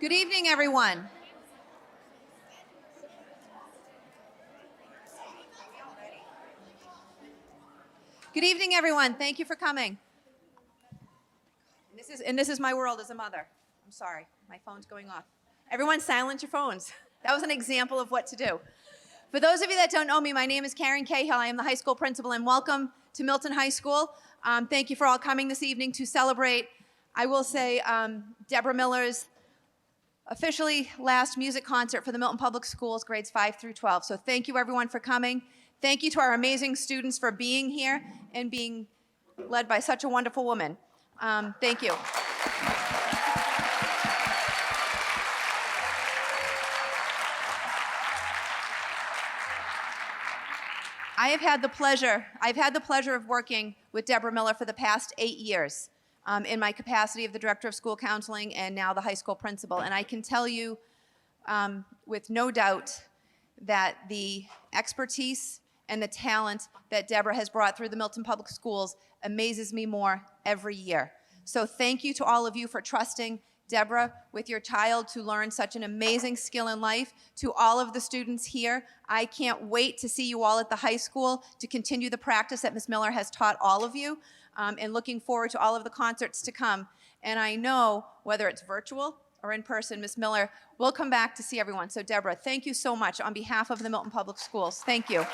Good evening, everyone. Good evening, everyone. Thank you for coming. This is my world as a mother. I'm sorry, my phone's going off. Everyone silence your phones. That was an example of what to do. For those of you that don't know me, my name is Karen Cahill. I am the high school principal, and welcome to Milton High School. Thank you for all coming this evening to celebrate, I will say, Deborah Miller's officially last music concert for the Milton Public Schools, grades 5 through 12. So thank you, everyone, for coming. Thank you to our amazing students for being here and being led by such a wonderful woman. Thank you. I've had the pleasure of working with Deborah Miller for the past 8 years in my capacity of the Director of School Counseling and now the high school principal. And I can tell you with no doubt that the expertise and the talent that Deborah has brought through the Milton Public Schools amazes me more every year. So thank you to all of you for trusting Deborah with your child to learn such an amazing skill in life. To all of the students here, I can't wait to see you all at the high school to continue the practice that Ms. Miller has taught all of you, and looking forward to all of the concerts to come. And I know whether it's virtual or in person, Ms. Miller will come back to see everyone. So Deborah, thank you so much on behalf of the Milton Public Schools. Thank you.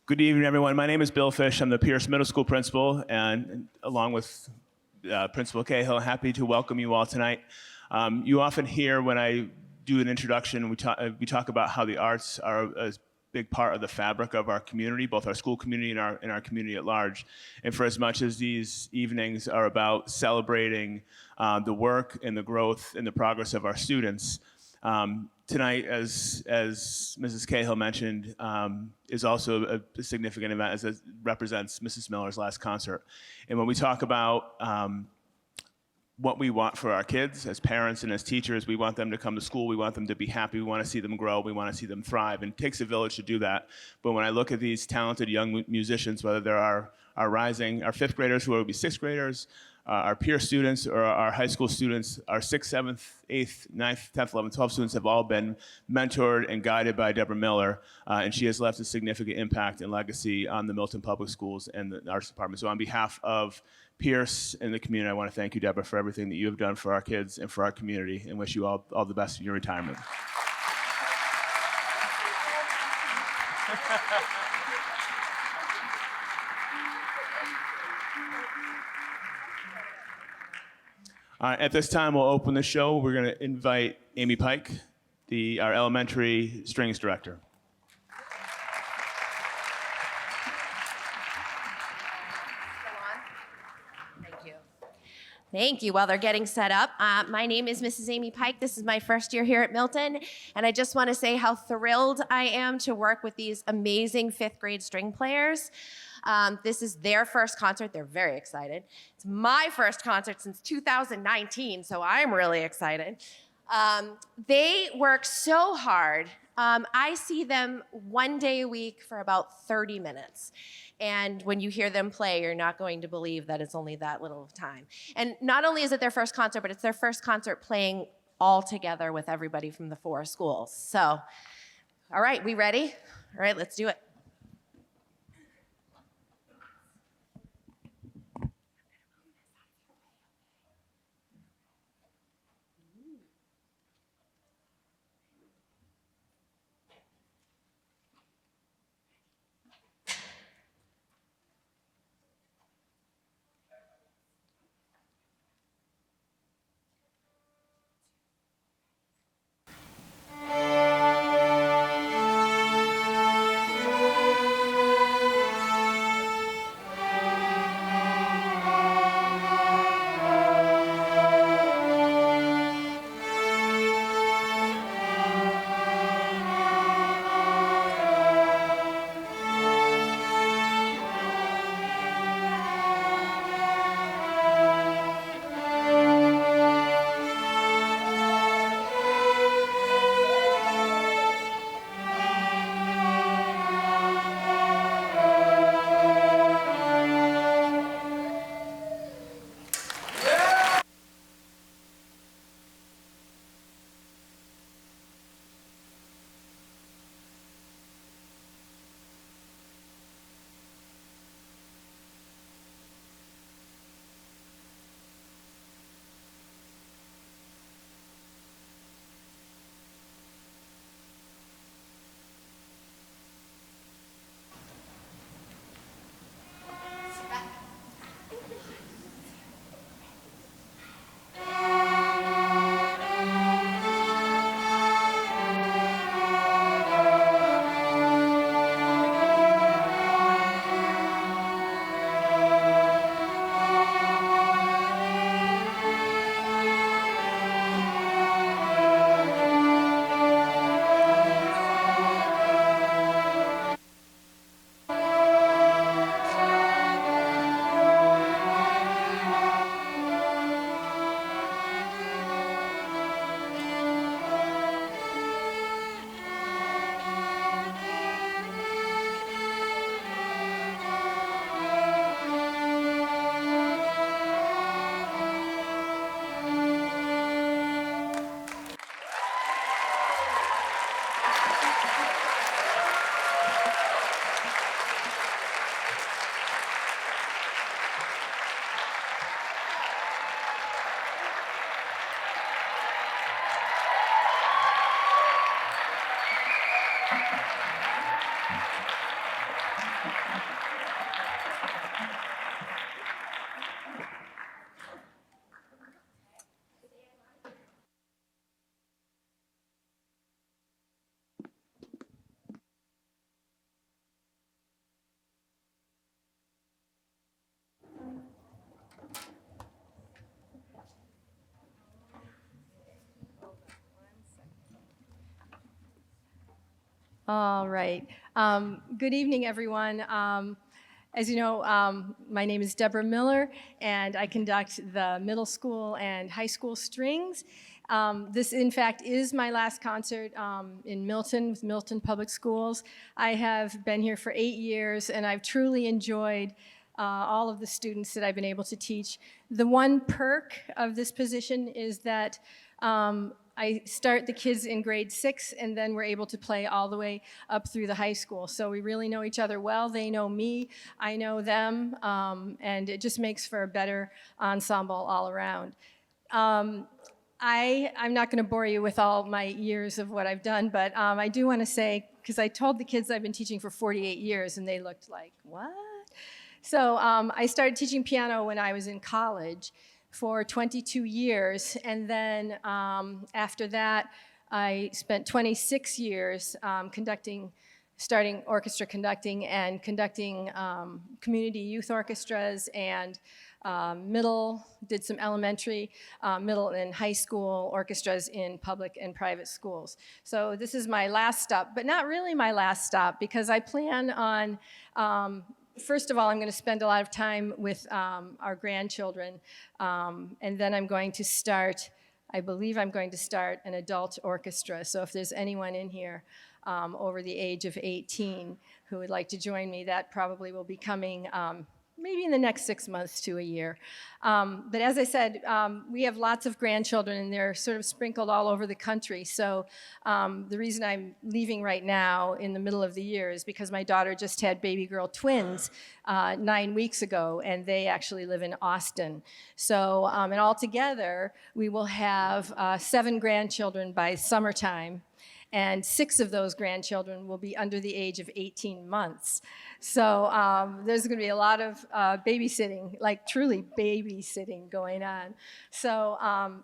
Good evening, everyone. My name is Bill Fish. I'm the Pierce Middle School principal, and along with Principal Cahill, happy to welcome you all tonight. You often hear when I do an introduction, we talk about how the arts are a big part of the fabric of our community, both our school community and our community at large. And for as much as these evenings are about celebrating the work and the growth and the progress of our students, tonight, as Mrs. Cahill mentioned, is also a significant event as it represents Mrs. Miller's last concert. And when we talk about what we want for our kids as parents and as teachers, we want them to come to school, we want them to be happy, we want to see them grow, we want to see them thrive, and it takes a village to do that. But when I look at these talented young musicians, whether they're our fifth graders who will be sixth graders, our peer students or our high school students, our 6th, 7th, 8th, 9th, 10th, 11th, 12th students have all been mentored and guided by Deborah Miller, and she has left a significant impact and legacy on the Milton Public Schools and the Arts Department. So on behalf of Pierce and the community, I want to thank you, Deborah, for everything that you have done for our kids and for our community, and wish you all the best in your retirement. At this time, we'll open the show. We're going to invite Amy Pike, our elementary strings director. Thank you. While they're getting set up, my name is Mrs. Amy Pike. This is my first year here at Milton, and I just want to say how thrilled I am to work with these amazing 5th grade string players. This is their first concert. They're very excited. It's my first concert since 2019, so I'm really excited. They work so hard. I see them one day a week for about 30 minutes. And when you hear them play, you're not going to believe that it's only that little time. And not only is it their first concert, but it's their first concert playing all together with everybody from the 4 schools. So, all right, we ready? All right, let's do it. All right. Good evening, everyone. As you know, my name is Deborah Miller, and I conduct the middle school and high school strings. This, in fact, is my last concert in Milton with Milton Public Schools. I have been here for 8 years, and I've truly enjoyed all of the students that I've been able to teach. The one perk of this position is that I start the kids in grade 6, and then we're able to play all the way up through the high school. So we really know each other well. They know me, I know them, and it just makes for a better ensemble all around. I'm not going to bore you with all my years of what I've done, but I do want to say, because I told the kids I've been teaching for 48 years, and they looked like, what? So I started teaching piano when I was in college for 22 years, and then after that, I spent 26 years starting orchestra conducting and conducting community youth orchestras and did some elementary, middle and high school orchestras in public and private schools. So this is my last stop, but not really my last stop, because I plan on first of all, I'm going to spend a lot of time with our grandchildren, and then I believe I'm going to start an adult orchestra. So if there's anyone in here over the age of 18 who would like to join me, that probably will be coming maybe in the next 6 months to a year. But as I said, we have lots of grandchildren, and they're sort of sprinkled all over the country. So the reason I'm leaving right now in the middle of the year is because my daughter just had baby girl twins 9 weeks ago, and they actually live in Austin. So, and altogether, we will have 7 grandchildren by summertime, and 6 of those grandchildren will be under the age of 18 months. So there's going to be a lot of babysitting, like truly babysitting going on. So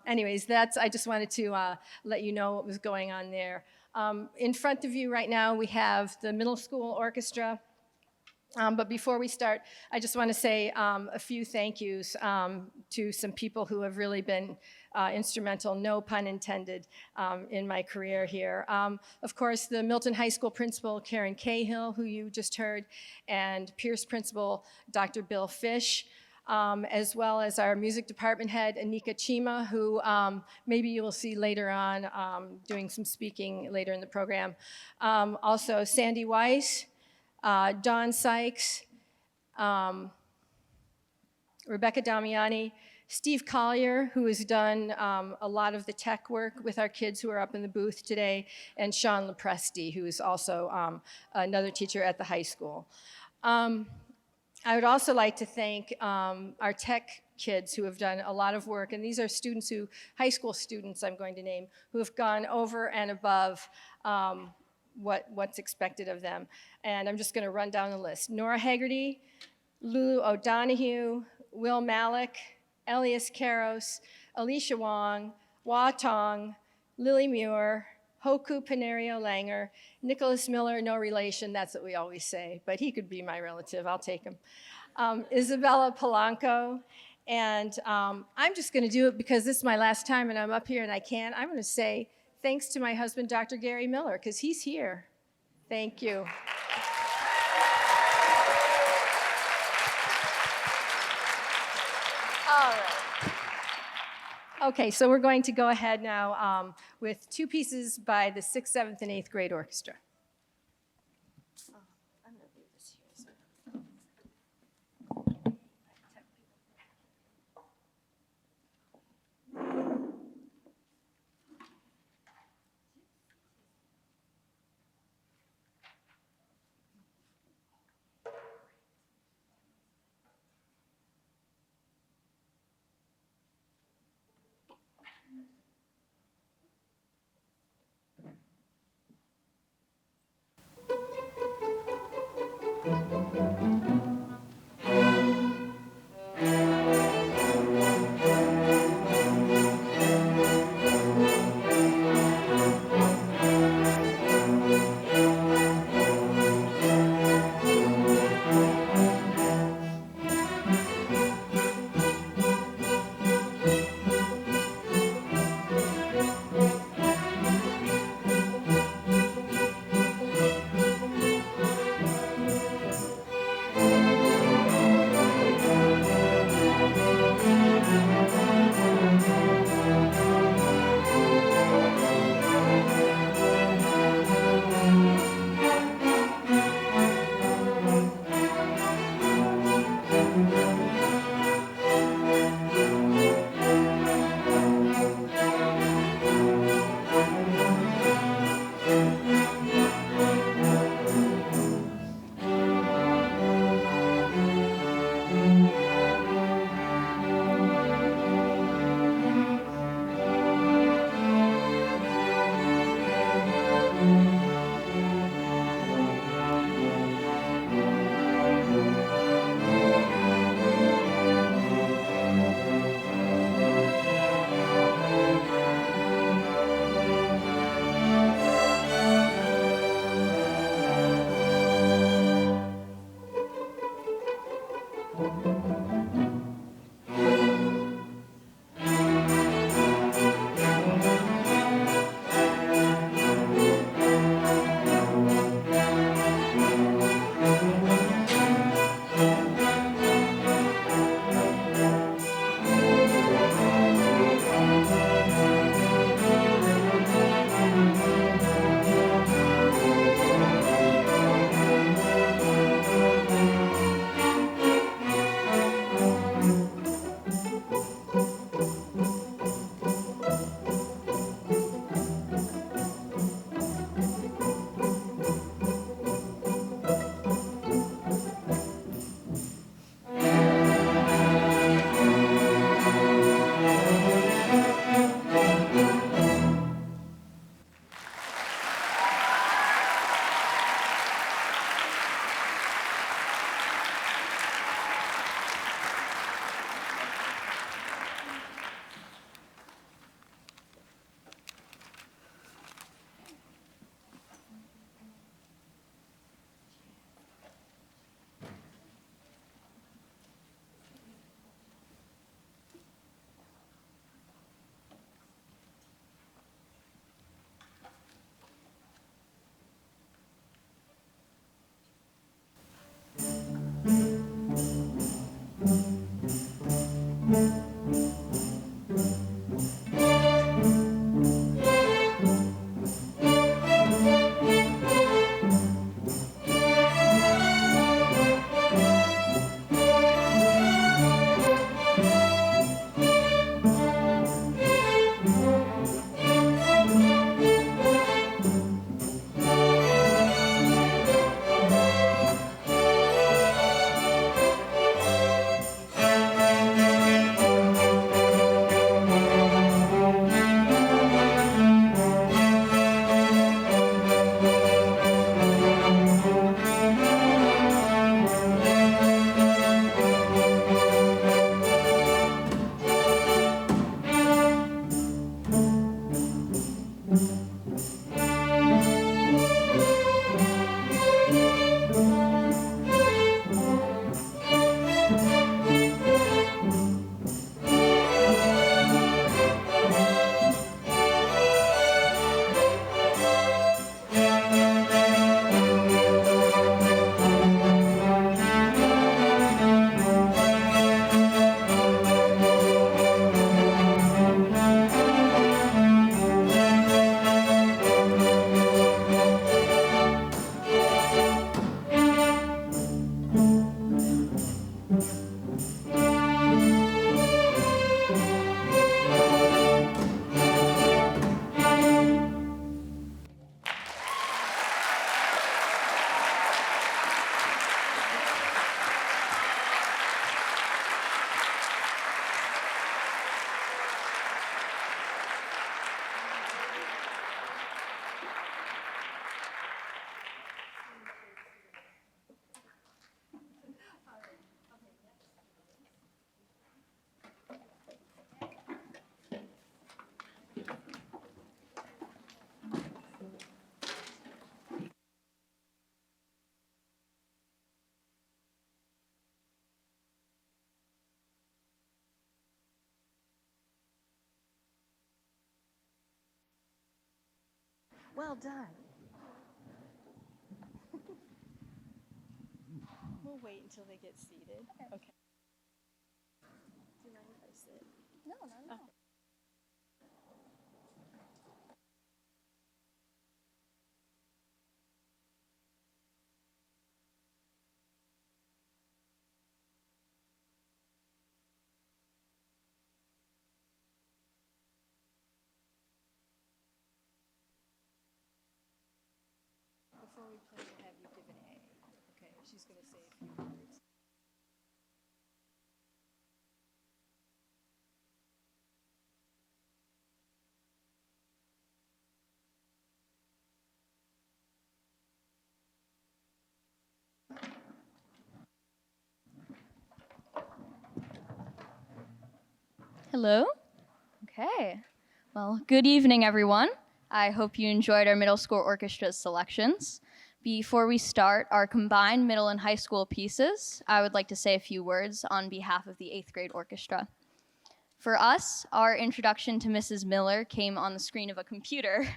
anyways, I just wanted to let you know what was going on there. In front of you right now, we have the middle school orchestra. But before we start, I just want to say a few thank yous to some people who have really been instrumental, no pun intended, in my career here. Of course, the Milton High School principal, Karen Cahill, who you just heard, and Pierce principal, Dr. Bill Fish, as well as our music department head, Anika Chima, who maybe you will see later on doing some speaking later in the program. Also, Sandy Weiss, Don Sykes, Rebecca Damiani, Steve Collier, who has done a lot of the tech work with our kids who are up in the booth today, and Sean Lepresti, who is also another teacher at the high school. I would also like to thank our tech kids who have done a lot of work, and these are students high school students I'm going to name, who have gone over and above what's expected of them. And I'm just going to run down the list. Nora Haggerty, Lulu O'Donohue, Will Malik, Elias Karos, Alicia Wong, Hua Tong, Lily Muir, Hoku Panerio Langer, Nicholas Miller, no relation, that's what we always say, but he could be my relative, I'll take him. Isabella Polanco, and I'm just going to do it because this is my last time and I'm up here and I can. I'm going to say thanks to my husband, Dr. Gary Miller, because he's here. Thank you. All right. Okay, so we're going to go ahead now with 2 pieces by the 6th, 7th, and 8th grade orchestra. I'm going to leave this here. Well done. We'll wait until they get seated. Okay. Do you mind if I sit? No, not at all. Before we play, we'll have you give an A. Okay, she's going to say a few words. Hello. Okay. Well, good evening, everyone. I hope you enjoyed our middle school orchestra's selections. Before we start our combined middle and high school pieces, I would like to say a few words on behalf of the 8th grade orchestra. For us, our introduction to Mrs. Miller came on the screen of a computer.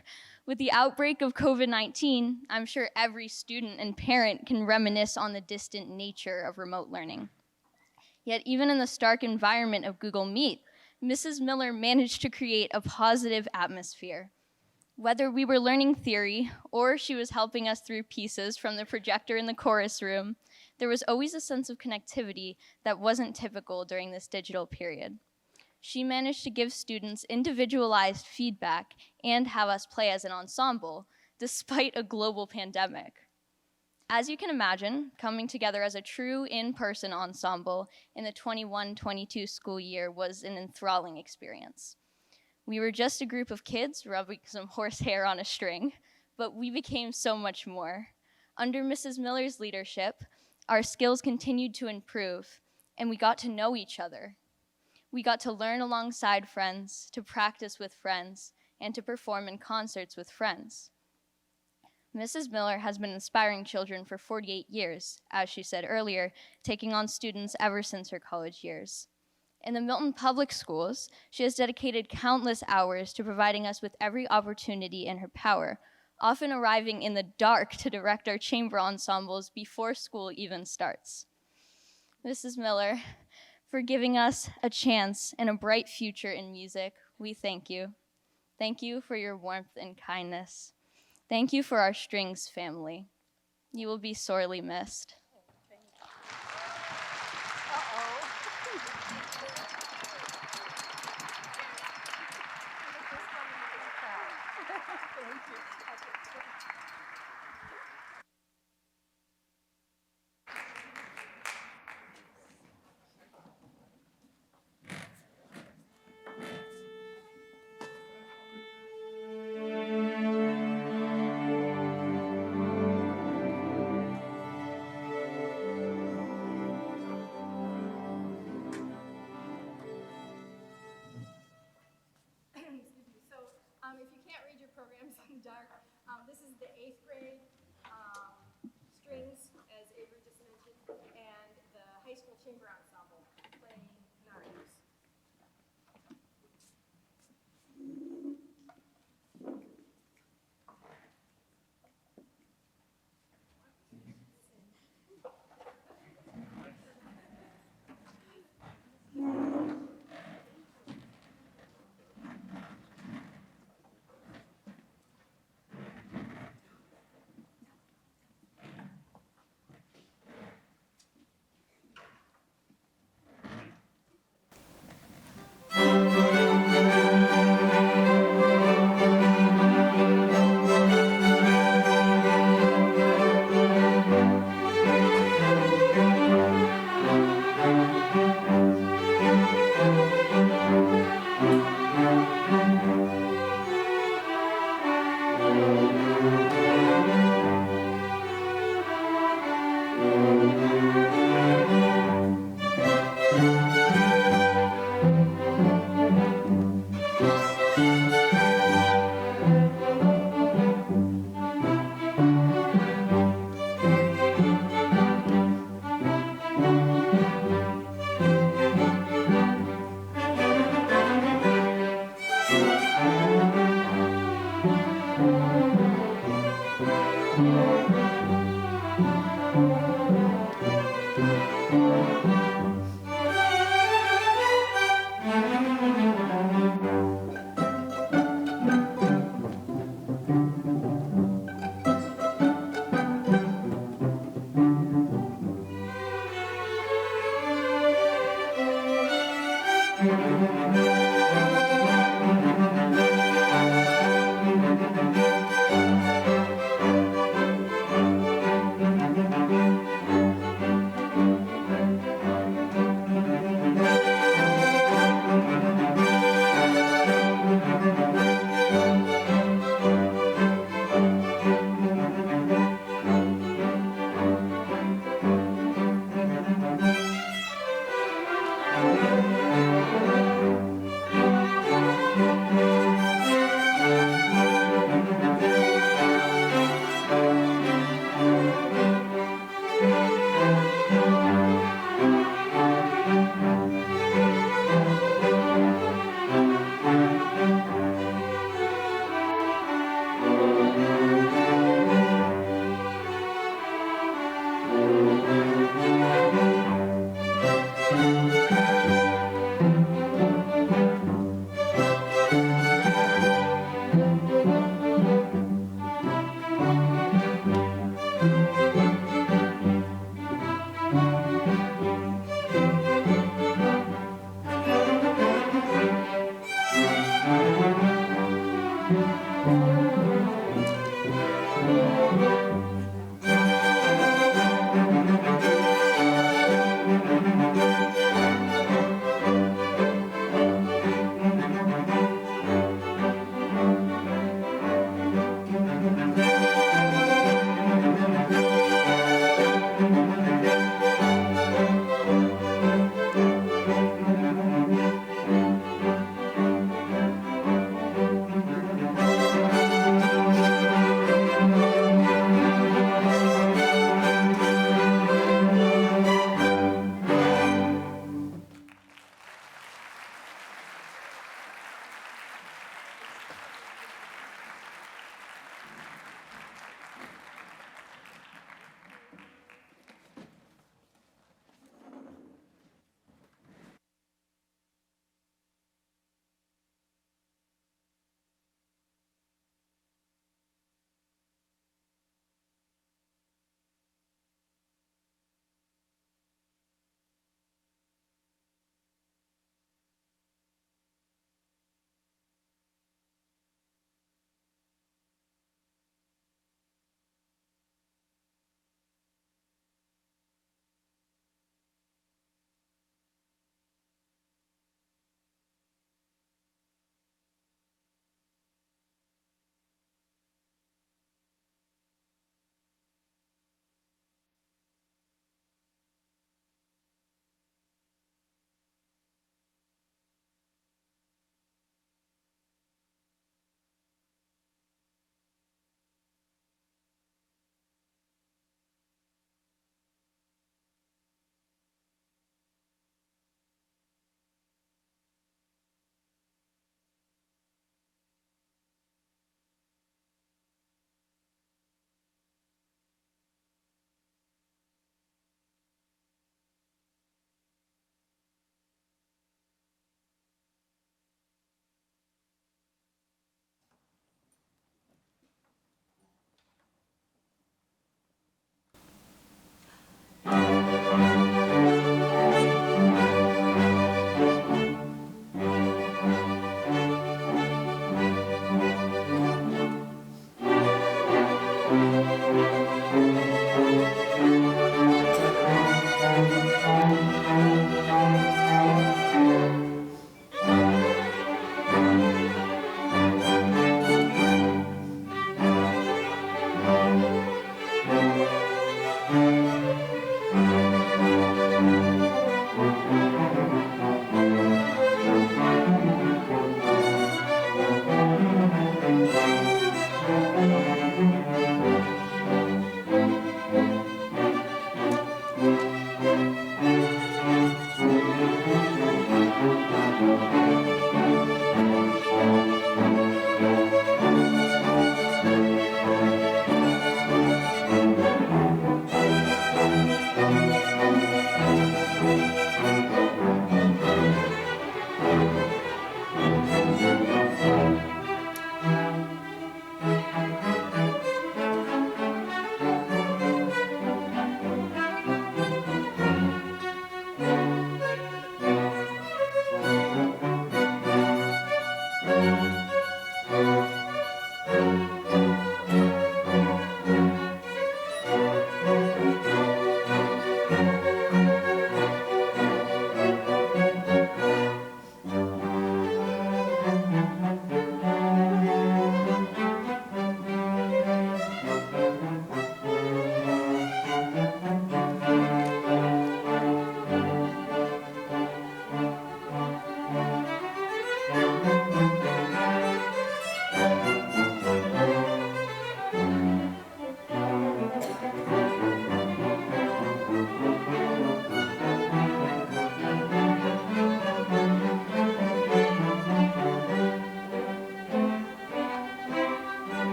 With the outbreak of COVID-19, I'm sure every student and parent can reminisce on the distant nature of remote learning. Yet even in the stark environment of Google Meet, Mrs. Miller managed to create a positive atmosphere. Whether we were learning theory or she was helping us through pieces from the projector in the chorus room, there was always a sense of connectivity that wasn't typical during this digital period. She managed to give students individualized feedback and have us play as an ensemble, despite a global pandemic. As you can imagine, coming together as a true in-person ensemble in the 21-22 school year was an enthralling experience. We were just a group of kids rubbing some horsehair on a string, but we became so much more. Under Mrs. Miller's leadership, our skills continued to improve, and we got to know each other. We got to learn alongside friends, to practice with friends, and to perform in concerts with friends. Mrs. Miller has been inspiring children for 48 years, as she said earlier, taking on students ever since her college years. In the Milton Public Schools, she has dedicated countless hours to providing us with every opportunity in her power, often arriving in the dark to direct our chamber ensembles before school even starts. Mrs. Miller, for giving us a chance and a bright future in music, we thank you. Thank you for your warmth and kindness. Thank you for our strings family. You will be sorely missed. If you can't read your programs in the dark, this is the 8th grade strings, as Avery just mentioned, and the high school chamber ensemble playing Nardos.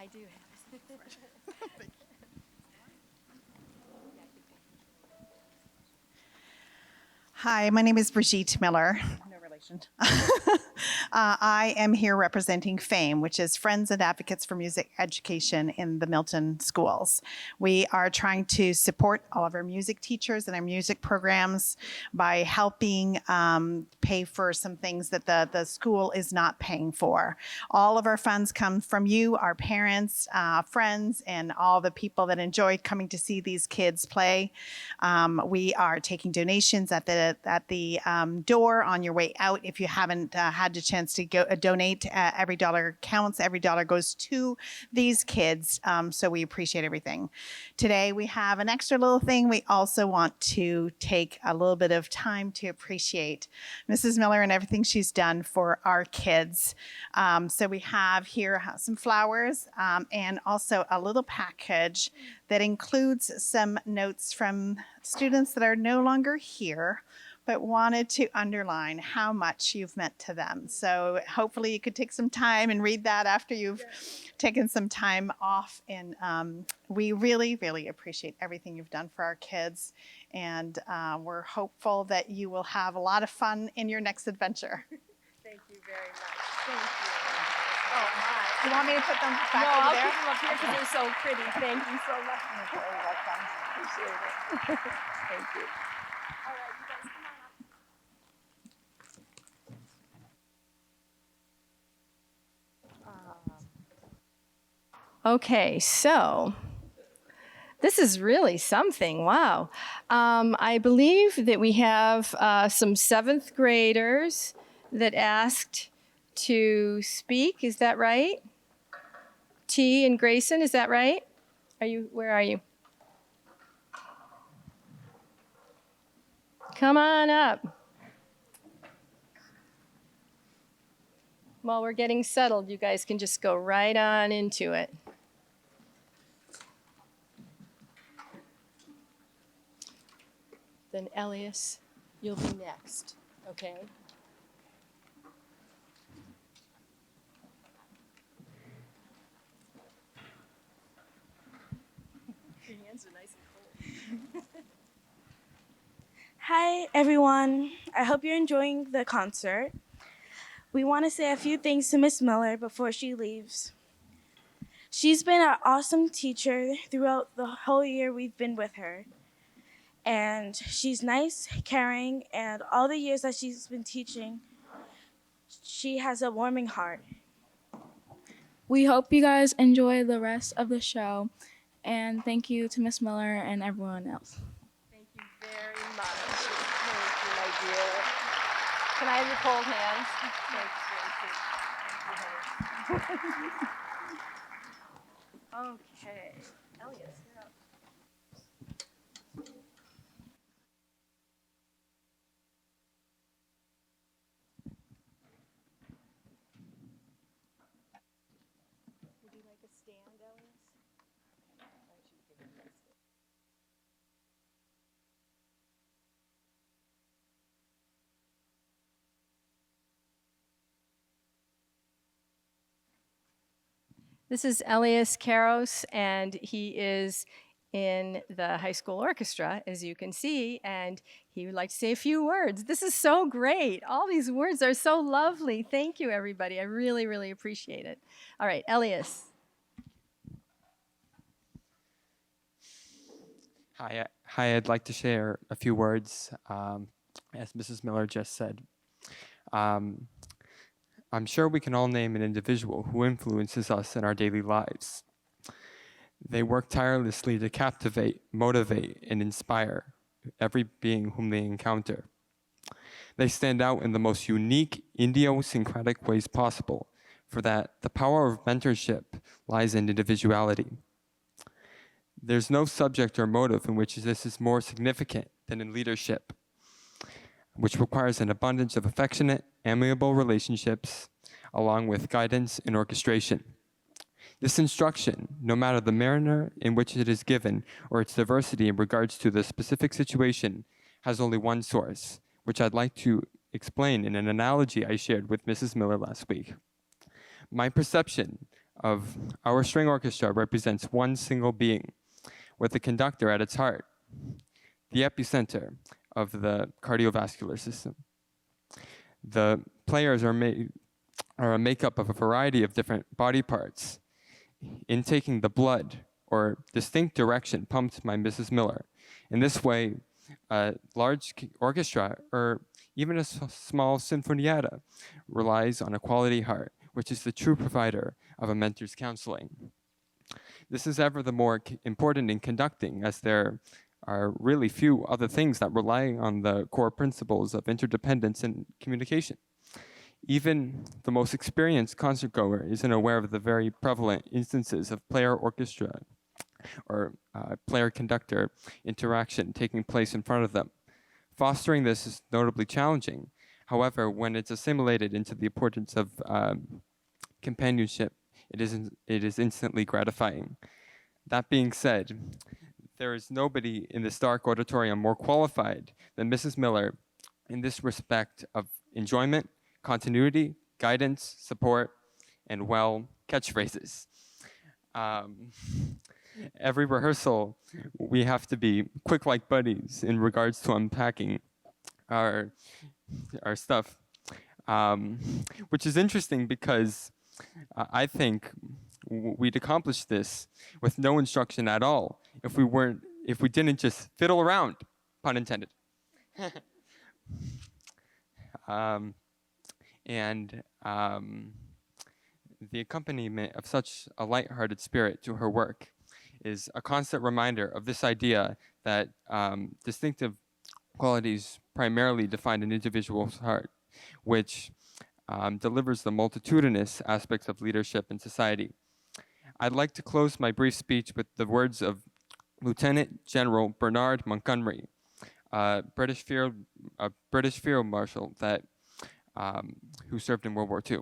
I do. Hi, my name is Brigitte Miller. No relation. I am here representing FAME, which is Friends and Advocates for Music Education in the Milton schools. We are trying to support all of our music teachers and our music programs by helping pay for some things that the school is not paying for. All of our funds come from you, our parents, friends, and all the people that enjoy coming to see these kids play. We are taking donations at the door on your way out. If you haven't had the chance to go donate, every dollar counts. Every dollar goes to these kids. So we appreciate everything. Today we have an extra little thing. We also want to take a little bit of time to appreciate Mrs. Miller and everything she's done for our kids. So we have here some flowers and also a little package that includes some notes from students that are no longer here, but wanted to underline how much you've meant to them. So hopefully you could take some time and read that after you've taken some time off. And we really, really appreciate everything you've done for our kids. And we're hopeful that you will have a lot of fun in your next adventure. Thank you very much. Thank you. Oh, my. You want me to put them back No, over I'll there? keep them up here because they're so pretty. Thank you so much. You're very welcome. Appreciate it. Thank you. All right, you guys come on up. Okay, so this is really something. Wow. I believe that we have some seventh graders that asked to speak. Is that right? T and Grayson, is that right? Where are you? Come on up. While we're getting settled, you guys can just go right on into it. Then Elias, you'll be next, okay? Your hands are nice and cold. Hi, everyone. I hope you're enjoying the concert. We want to say a few things to Miss Miller before she leaves. She's been an awesome teacher throughout the whole year we've been with her. And she's nice, caring, and all the years that she's been teaching, she has a warming heart. We hope you guys enjoy the rest of the show. And thank you to Miss Miller and everyone else. Thank you very much. Thank you, my dear. Can I have your cold hands? Thank you, Gracie. Okay. Elias, you're up. Would you like a stand, Elias? This is Elias Karos, and he is in the high school orchestra, as you can see, and he would like to say a few words. This is so great. All these words are so lovely. Thank you, everybody. I really, really appreciate it. All right, Elias. Hi, I'd like to share a few words. As Mrs. Miller just said, I'm sure we can all name an individual who influences us in our daily lives. They work tirelessly to captivate, motivate, and inspire every being whom they encounter. They stand out in the most unique, idiosyncratic ways possible, for that the power of mentorship lies in individuality. There's no subject or motive in which this is more significant than in leadership, which requires an abundance of affectionate, amiable relationships, along with guidance and orchestration. This instruction, no matter the manner in which it is given or its diversity in regards to the specific situation, has only one source, which I'd like to explain in an analogy I shared with Mrs. Miller last week. My perception of our string orchestra represents one single being, with the conductor at its heart, the epicenter of the cardiovascular system. The players are a makeup of a variety of different body parts, intaking the blood or distinct direction pumped by Mrs. Miller. In this way, a large orchestra or even a small sinfonietta relies on a quality heart, which is the true provider of a mentor's counseling. This is ever the more important in conducting, as there are really few other things that rely on the core principles of interdependence and communication. Even the most experienced concertgoer isn't aware of the very prevalent instances of player-orchestra or player-conductor interaction taking place in front of them. Fostering this is notably challenging. However, when it's assimilated into the importance of companionship, it is instantly gratifying. That being said, there is nobody in this dark auditorium more qualified than Mrs. Miller in this respect of enjoyment, continuity, guidance, support, and, well, catchphrases. Every rehearsal, we have to be quick like buddies in regards to unpacking our stuff, which is interesting because I think we'd accomplish this with no instruction at all if we didn't just fiddle around, pun intended. The accompaniment of such a lighthearted spirit to her work is a constant reminder of this idea that distinctive qualities primarily define an individual's heart, which delivers the multitudinous aspects of leadership in society. I'd like to close my brief speech with the words of Lieutenant General Bernard Montgomery, a British field marshal who served in World War II.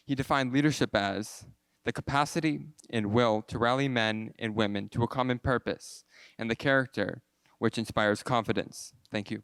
He defined leadership as the capacity and will to rally men and women to a common purpose, and the character which inspires confidence. Thank you.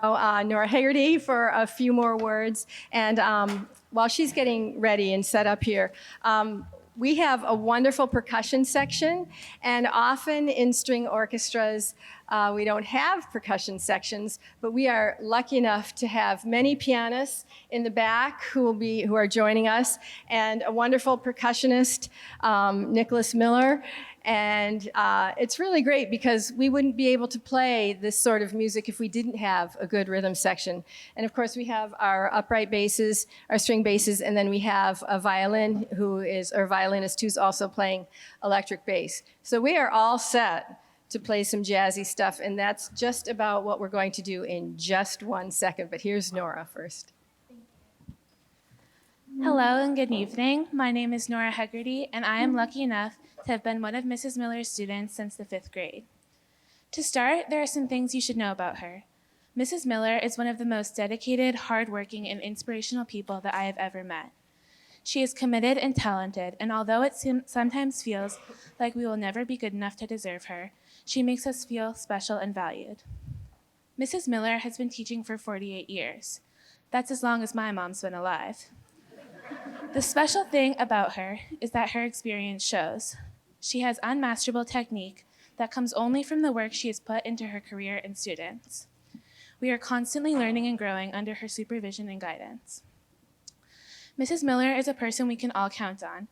Nora Haggerty for a few more words. And while she's getting ready and set up here, we have a wonderful percussion section, and often in string orchestras, we don't have percussion sections, but we are lucky enough to have many pianists in the back who are joining us, and a wonderful percussionist, Nicholas Miller. And it's really great because we wouldn't be able to play this sort of music if we didn't have a good rhythm section. And of course, we have our upright basses, our string basses, and then we have a violinist who's also playing electric bass. So we are all set to play some jazzy stuff, and that's just about what we're going to do in just 1 second. But here's Nora first. Hello and good evening. My name is Nora Haggerty, and I am lucky enough to have been one of Mrs. Miller's students since the 5th grade. To start, there are some things you should know about her. Mrs. Miller is one of the most dedicated, hardworking, and inspirational people that I have ever met. She is committed and talented, and although it sometimes feels like we will never be good enough to deserve her, she makes us feel special and valued. Mrs. Miller has been teaching for 48 years. That's as long as my mom's been alive. The special thing about her is that her experience shows. She has unmasterable technique that comes only from the work she has put into her career and students. We are constantly learning and growing under her supervision and guidance. Mrs. Miller is a person we can all count on,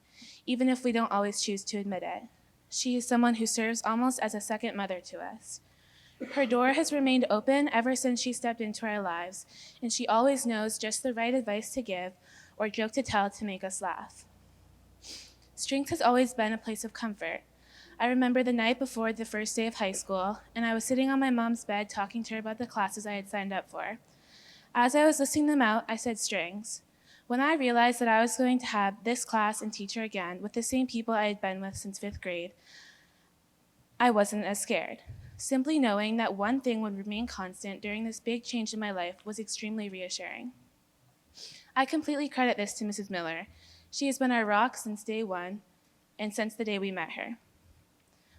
even if we don't always choose to admit it. She is someone who serves almost as a second mother to us. Her door has remained open ever since she stepped into our lives, and she always knows just the right advice to give or joke to tell to make us laugh. Strength has always been a place of comfort. I remember the night before the first day of high school, and I was sitting on my mom's bed talking to her about the classes I had signed up for. As I was listing them out, I said strings. When I realized that I was going to have this class and teacher again with the same people I had been with since 5th grade, I wasn't as scared. Simply knowing that one thing would remain constant during this big change in my life was extremely reassuring. I completely credit this to Mrs. Miller. She has been our rock since day one and since the day we met her.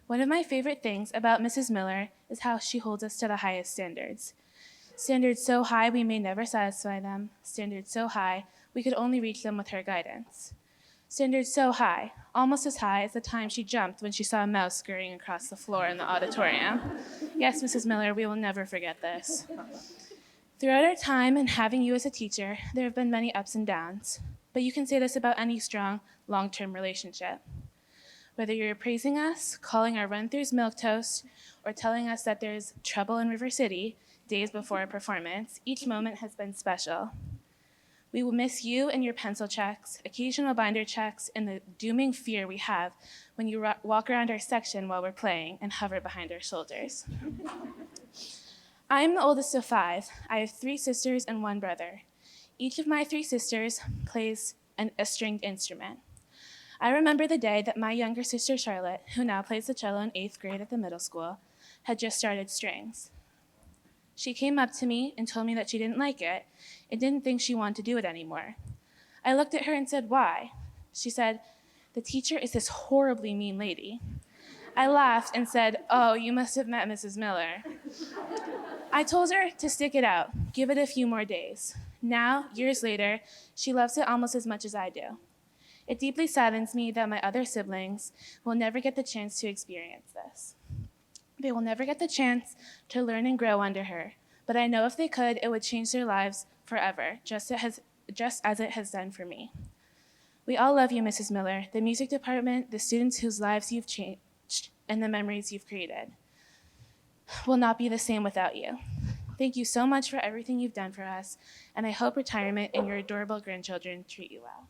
One of my favorite things about Mrs. Miller is how she holds us to the highest standards. Standards so high we may never satisfy them. Standards so high we could only reach them with her guidance. Standards so high, almost as high as the time she jumped when she saw a mouse scurrying across the floor in the auditorium. Yes, Mrs. Miller, we will never forget this. Throughout our time and having you as a teacher, there have been many ups and downs. But you can say this about any strong, long-term relationship. Whether you're praising us, calling our run-throughs milquetoast, or telling us that there's trouble in River City days before a performance, each moment has been special. We will miss you and your pencil checks, occasional binder checks, and the dooming fear we have when you walk around our section while we're playing and hover behind our shoulders. I'm the oldest of 5. I have 3 sisters and 1 brother. Each of my 3 sisters plays a stringed instrument. I remember the day that my younger sister, Charlotte, who now plays the cello in 8th grade at the middle school, had just started strings. She came up to me and told me that she didn't like it and didn't think she wanted to do it anymore. I looked at her and said, "Why?" She said, "The teacher is this horribly mean lady." I laughed and said, "Oh, you must have met Mrs. Miller." I told her to stick it out, give it a few more days. Now, years later, she loves it almost as much as I do. It deeply saddens me that my other siblings will never get the chance to experience this. They will never get the chance to learn and grow under her, but I know if they could, it would change their lives forever, just as it has done for me. We all love you, Mrs. Miller, the music department, the students whose lives you've changed, and the memories you've created will not be the same without you. Thank you so much for everything you've done for us, and I hope retirement and your adorable grandchildren treat you well.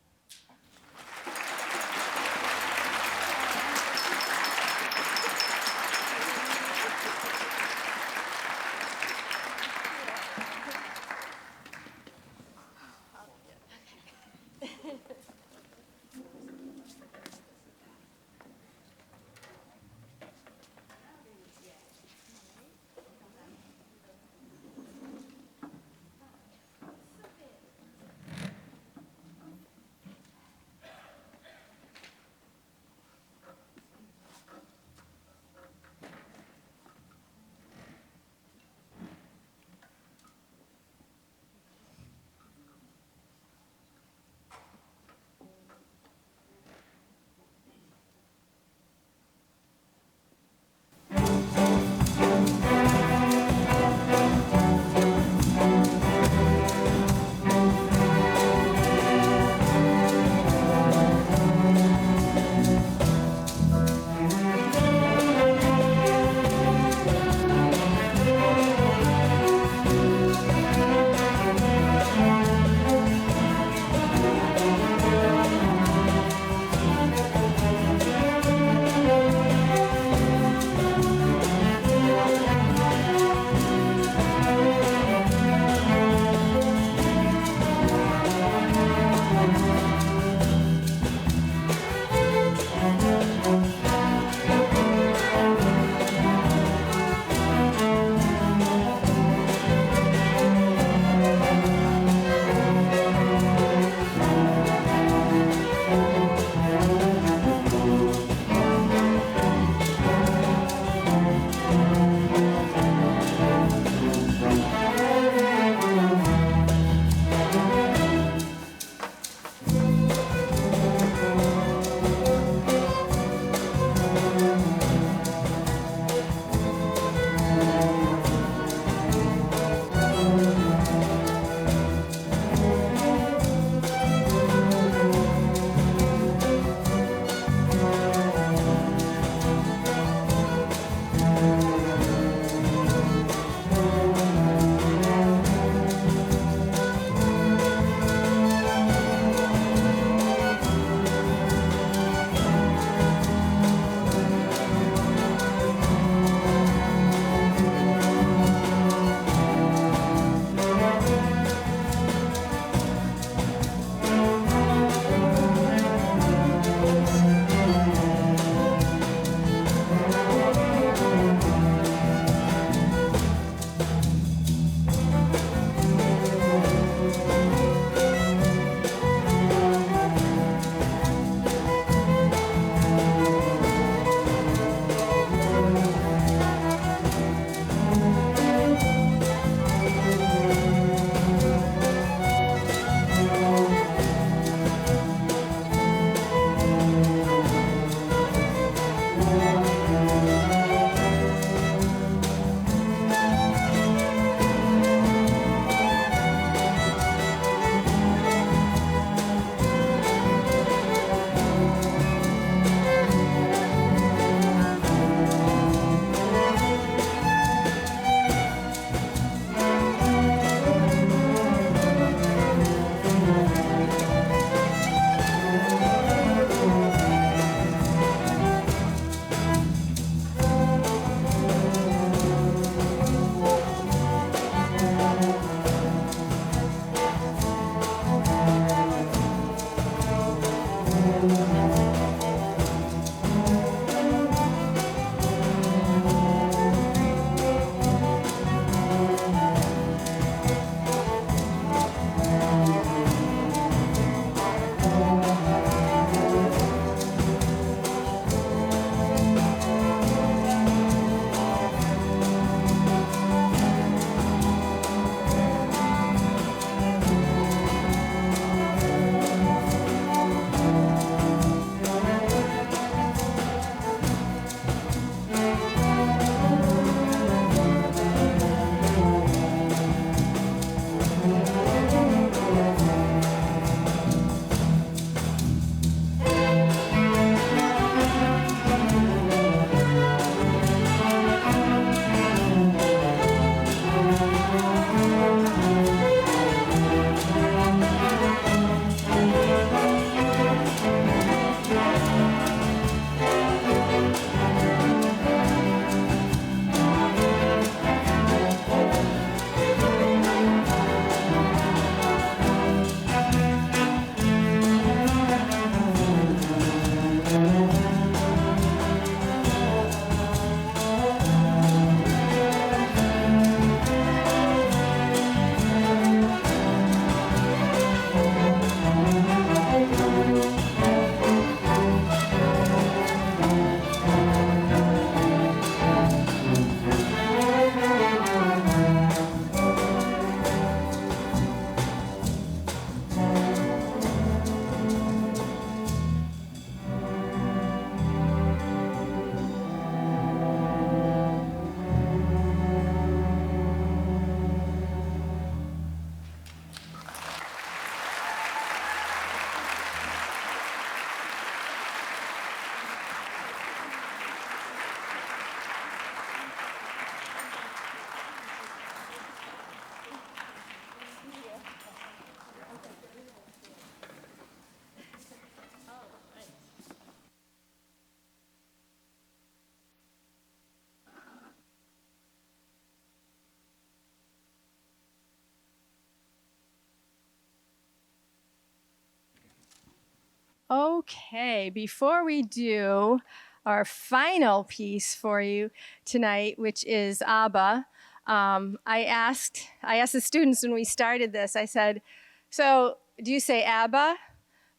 Okay, before we do our final piece for you tonight, which is ABBA, I asked the students when we started this, I said, so do you say ABBA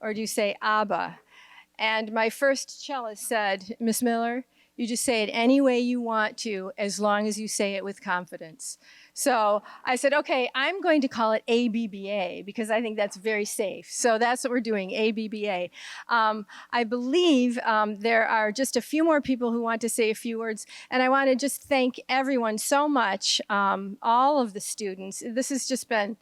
or do you say ABBA? And my first cellist said, Miss Miller, you just say it any way you want to, as long as you say it with confidence. So I said, okay, I'm going to call it ABBA because I think that's very safe. So that's what we're doing, ABBA. I believe there are just a few more people who want to say a few words. And I want to just thank everyone so much, all of the students. This has just been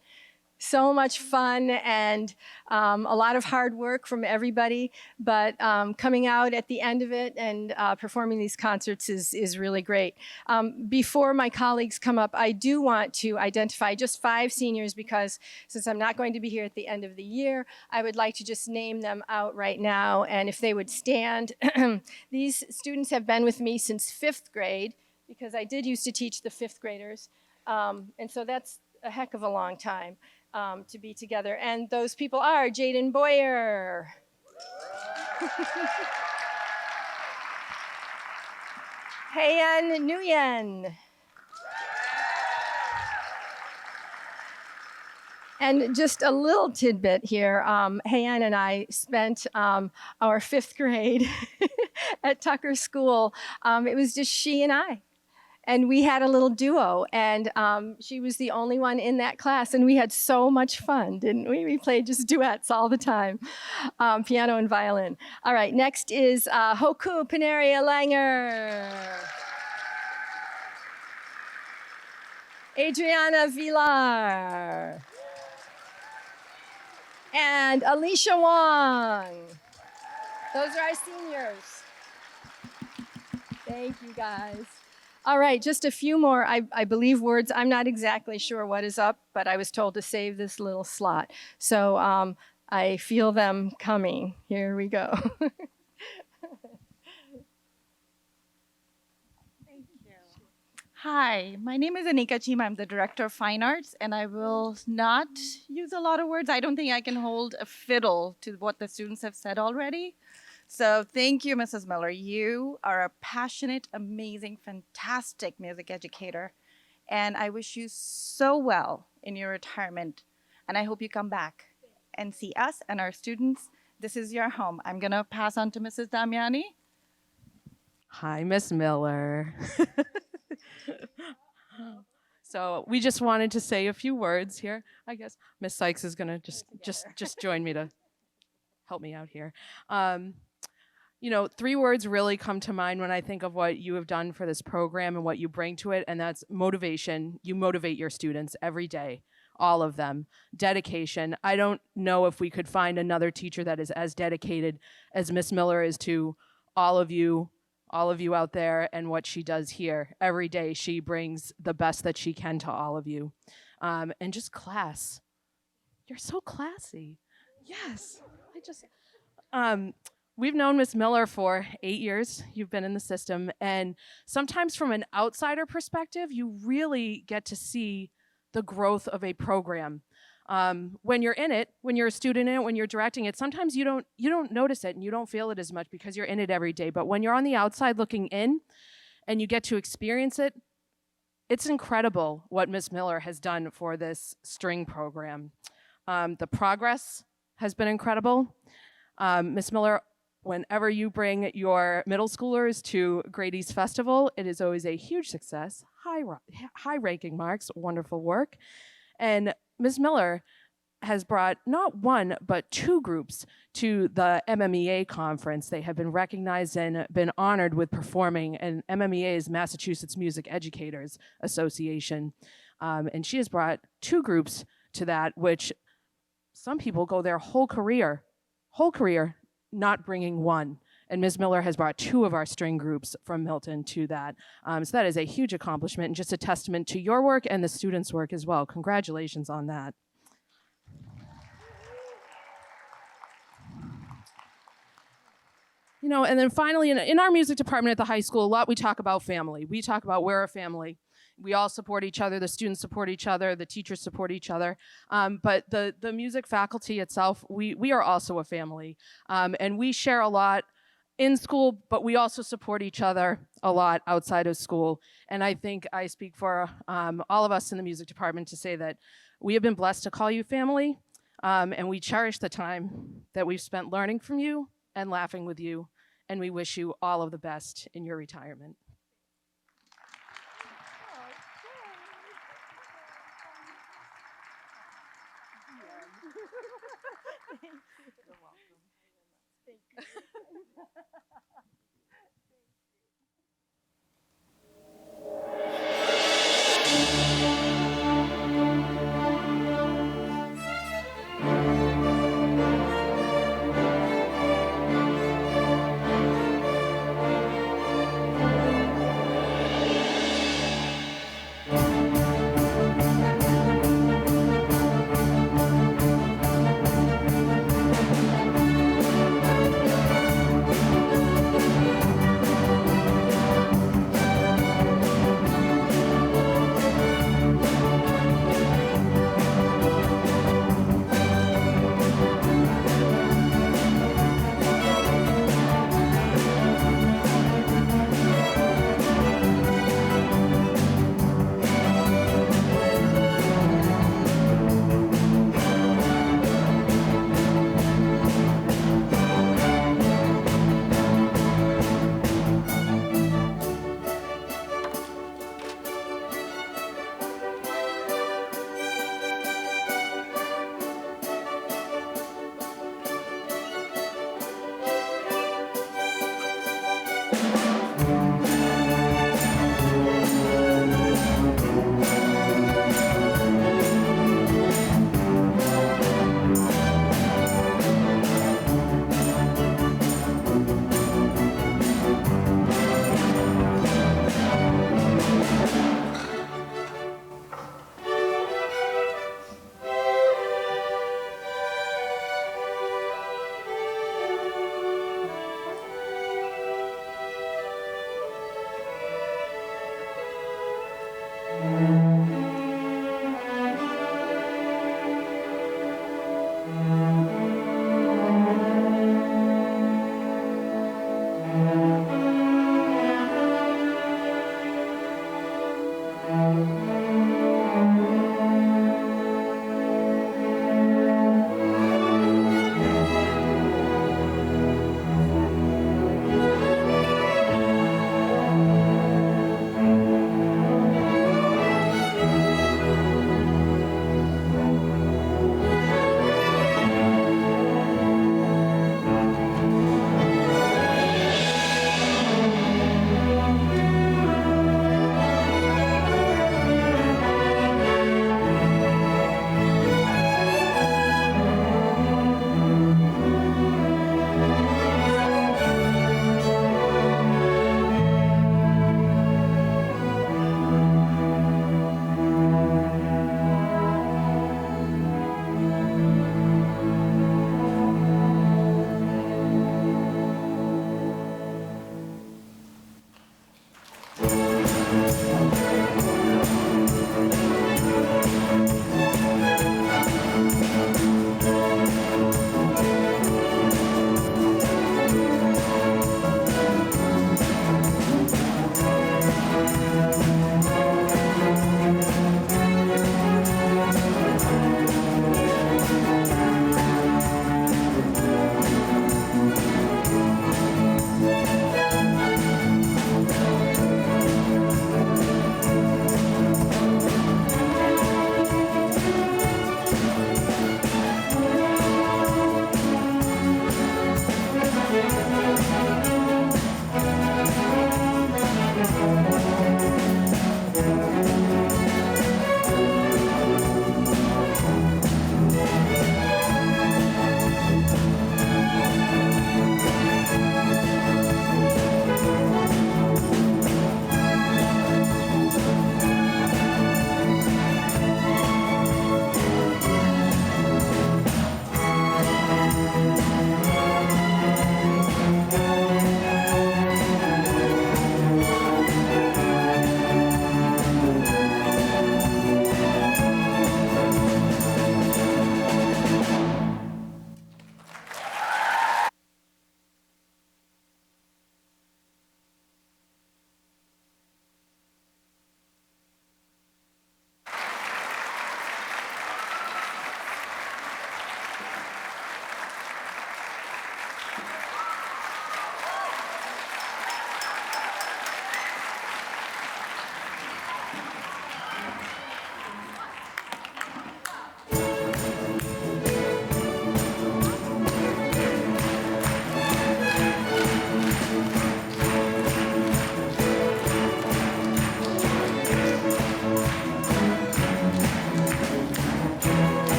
so much fun and a lot of hard work from everybody, but coming out at the end of it and performing these concerts is really great. Before my colleagues come up, I do want to identify just 5 seniors because since I'm not going to be here at the end of the year, I would like to just name them out right now. And if they would stand, these students have been with me since 5th grade because I did used to teach the 5th graders. And so that's a heck of a long time. To be together. And those people are Jaden Boyer, Heian Nguyen, and just a little tidbit here, Heian and I spent our 5th grade at Tucker School. It was just she and I. And we had a little duo, and she was the only one in that class, and we had so much fun, didn't we? We played just duets all the time, piano and violin. All right, next is Hoku Paneria Langer, Adriana Villar, and Alicia Wong. Those are our seniors. Thank you, guys. All right, just a few more, I believe, words. I'm not exactly sure what is up, but I was told to save this little slot. So I feel them coming. Here we go. Thank you. Hi, my name is Anika Chima. I'm the Director of Fine Arts, and I will not use a lot of words. I don't think I can hold a fiddle to what the students have said already. So thank you, Mrs. Miller. You are a passionate, amazing, fantastic music educator. And I wish you so well in your retirement. And I hope you come back and see us and our students. This is your home. I'm going to pass on to Mrs. Damiani. Hi, Miss Miller. So we just wanted to say a few words here. I guess Miss Sykes is going to just join me to help me out here. You know, 3 words really come to mind when I think of what you have done for this program and what you bring to it, and that's motivation. You motivate your students every day, all of them. Dedication. I don't know if we could find another teacher that is as dedicated as Miss Miller is to all of you out there and what she does here. Every day she brings the best that she can to all of you. And just class. You're so classy. Yes. We've known Miss Miller for 8 years. You've been in the system. And sometimes from an outsider perspective, you really get to see the growth of a program. When you're in it, when you're a student in it, when you're directing it, sometimes you don't notice it and you don't feel it as much because you're in it every day. But when you're on the outside looking in and you get to experience it, it's incredible what Miss Miller has done for this string program. The progress has been incredible. Miss Miller, whenever you bring your middle schoolers to Grady's Festival, it is always a huge success, high ranking marks, wonderful work. And Ms. Miller has brought not 1, but 2 groups to the MMEA conference. They have been recognized and been honored with performing, and MMEA is Massachusetts Music Educators Association. And she has brought 2 groups to that, which some people go their whole career not bringing 1. And Ms. Miller has brought 2 of our string groups from Milton to that. So that is a huge accomplishment and just a testament to your work and the students' work as well. Congratulations on that. You know, and then finally, in our music department at the high school, a lot we talk about family. We talk about we're a family. we all support each other, the students support each other, the teachers support each other. But the music faculty itself, we are also a family. And we share a lot in school, but we also support each other a lot outside of school. And I think I speak for all of us in the music department to say that we have been blessed to call you family, and we cherish the time that we've spent learning from you and laughing with you, and we wish you all of the best in your retirement.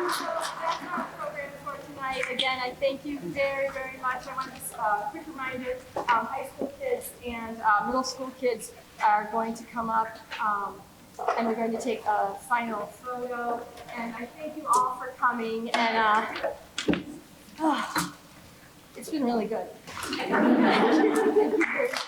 that's our program for tonight. Again, I thank you very, very much. I want to quick reminder, high school kids and middle school kids are going to come up and we're going to take a final photo. And I thank you all for coming. And it's been really good. Thank you very much.